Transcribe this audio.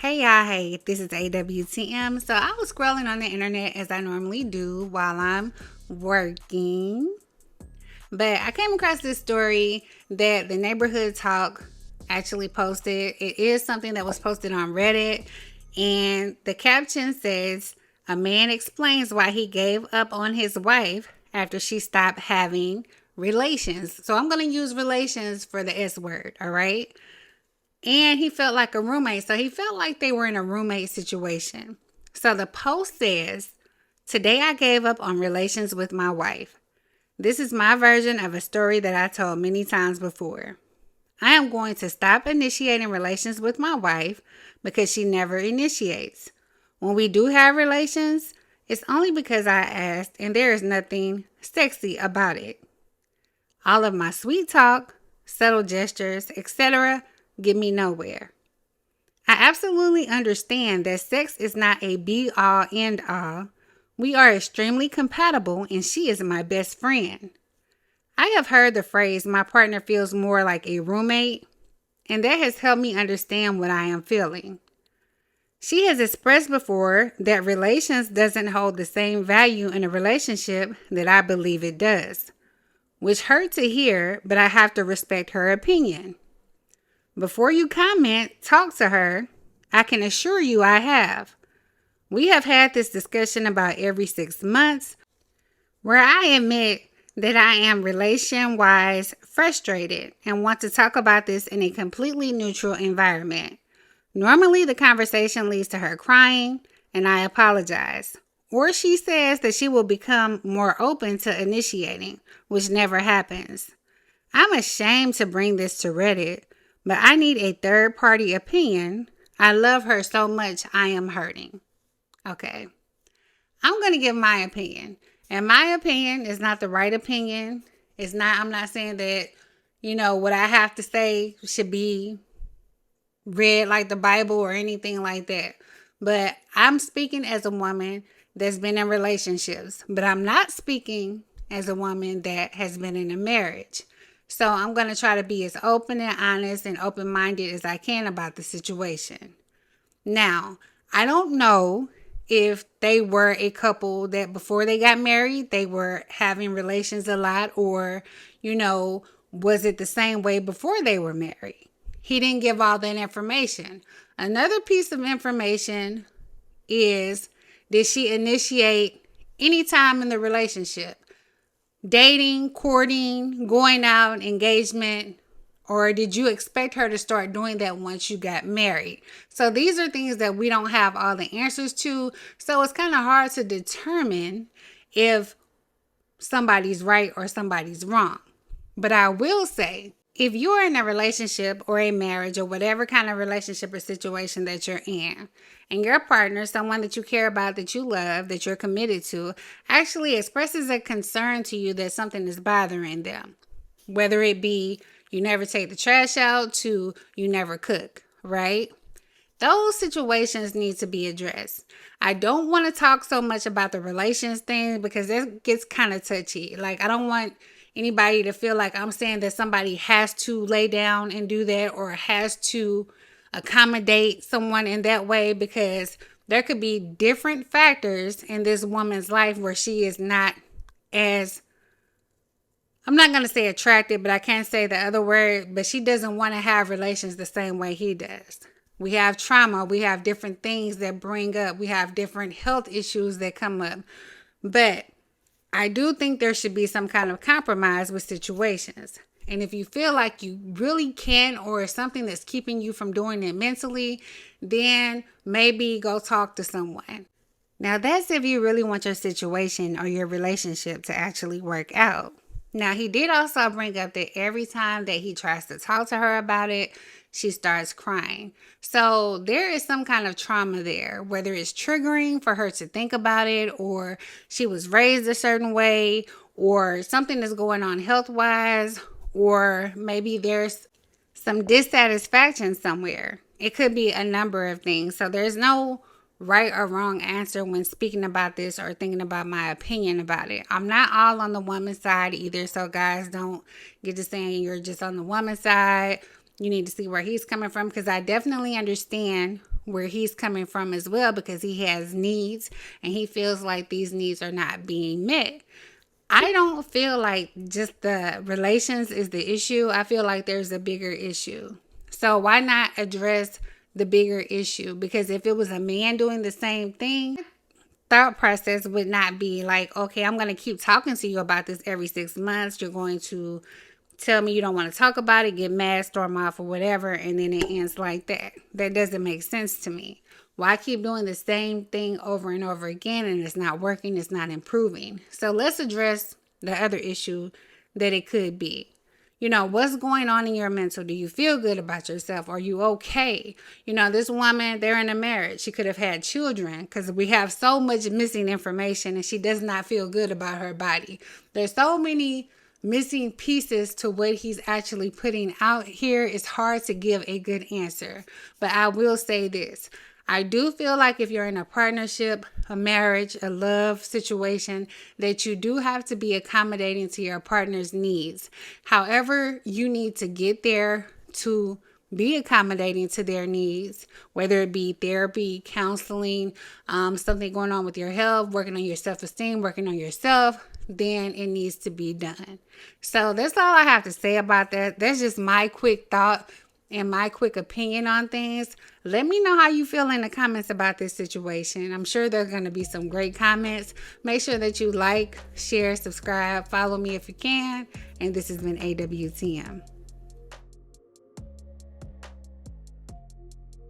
Hey y'all, hey, this is AWTM. So I was scrolling on the internet as I normally do while I'm working. But I came across this story that the Neighborhood Talk actually posted. It is something that was posted on Reddit. And the caption says, "A man explains why he gave up on his wife after she stopped having relations." So I'm going to use relations for the S word, all right? And he felt like a roommate. So he felt like they were in a roommate situation. So the post says, "Today I gave up on relations with my wife. This is my version of a story that I told many times before. I am going to stop initiating relations with my wife because she never initiates. When we do have relations, it's only because I asked, and there is nothing sexy about it. All of my sweet talk, subtle gestures, etc. get me nowhere. I absolutely understand that sex is not a be-all, end-all. We are extremely compatible and she is my best friend. I have heard the phrase, my partner feels more like a roommate, and that has helped me understand what I am feeling. She has expressed before that relations doesn't hold the same value in a relationship that I believe it does, which hurt to hear, but I have to respect her opinion. Before you comment, talk to her. I can assure you I have. We have had this discussion about every 6 months where I admit that I am relation-wise frustrated and want to talk about this in a completely neutral environment. Normally, the conversation leads to her crying, and I apologize. Or she says that she will become more open to initiating, which never happens. I'm ashamed to bring this to Reddit, but I need a third-party opinion. I love her so much I am hurting." Okay, I'm going to give my opinion. And my opinion is not the right opinion. I'm not saying that, what I have to say should be read like the Bible or anything like that. But I'm speaking as a woman that's been in relationships. But I'm not speaking as a woman that has been in a marriage. So I'm going to try to be as open and honest and open-minded as I can about the situation. Now, I don't know if they were a couple that before they got married, they were having relations a lot, or, was it the same way before they were married? He didn't give all that information. Another piece of information is, did she initiate any time in the relationship? Dating, courting, going out, engagement, or did you expect her to start doing that once you got married? So these are things that we don't have all the answers to. So it's kind of hard to determine if somebody's right or somebody's wrong. But I will say, if you're in a relationship or a marriage or whatever kind of relationship or situation that you're in, and your partner, someone that you care about, that you love, that you're committed to, actually expresses a concern to you that something is bothering them, whether it be you never take the trash out to you never cook, right? Those situations need to be addressed. I don't want to talk so much about the relations thing because that gets kind of touchy. Like, I don't want anybody to feel like I'm saying that somebody has to lay down and do that or has to accommodate someone in that way, because there could be different factors in this woman's life where she is not as, I'm not going to say attractive, but I can't say the other word, but she doesn't want to have relations the same way he does. We have trauma. We have different things that bring up. We have different health issues that come up. But I do think there should be some kind of compromise with situations. And if you feel like you really can, or something that's keeping you from doing it mentally, then maybe go talk to someone. Now, that's if you really want your situation or your relationship to actually work out. Now, he did also bring up that every time that he tries to talk to her about it, she starts crying. So there is some kind of trauma there, whether it's triggering for her to think about it, or she was raised a certain way, or something is going on health-wise, or maybe there's some dissatisfaction somewhere. It could be a number of things. So there's no right or wrong answer when speaking about this or thinking about my opinion about it. I'm not all on the woman's side either. So guys, don't get to saying you're just on the woman's side. You need to see where he's coming from, because I definitely understand where he's coming from as well, because he has needs and he feels like these needs are not being met. I don't feel like just the relations is the issue. I feel like there's a bigger issue. So why not address the bigger issue? Because if it was a man doing the same thing, thought process would not be like, okay, I'm going to keep talking to you about this every 6 months. You're going to tell me you don't want to talk about it, get mad, storm off or whatever, and then it ends like that. That doesn't make sense to me. Why keep doing the same thing over and over again and it's not working, it's not improving? So let's address the other issue that it could be. You know, what's going on in your mental? Do you feel good about yourself? Are you okay? You know, this woman, they're in a marriage. She could have had children, because we have so much missing information and she does not feel good about her body. There's so many missing pieces to what he's actually putting out here. It's hard to give a good answer. But I will say this. I do feel like if you're in a partnership, a marriage, a love situation, that you do have to be accommodating to your partner's needs. However, you need to get there to be accommodating to their needs, whether it be therapy, counseling, something going on with your health, working on your self-esteem, working on yourself, then it needs to be done. So that's all I have to say about that. That's just my quick thought and my quick opinion on things. Let me know how you feel in the comments about this situation. I'm sure there's going to be some great comments. Make sure that you like, share, subscribe, follow me if you can. And this has been AWTM.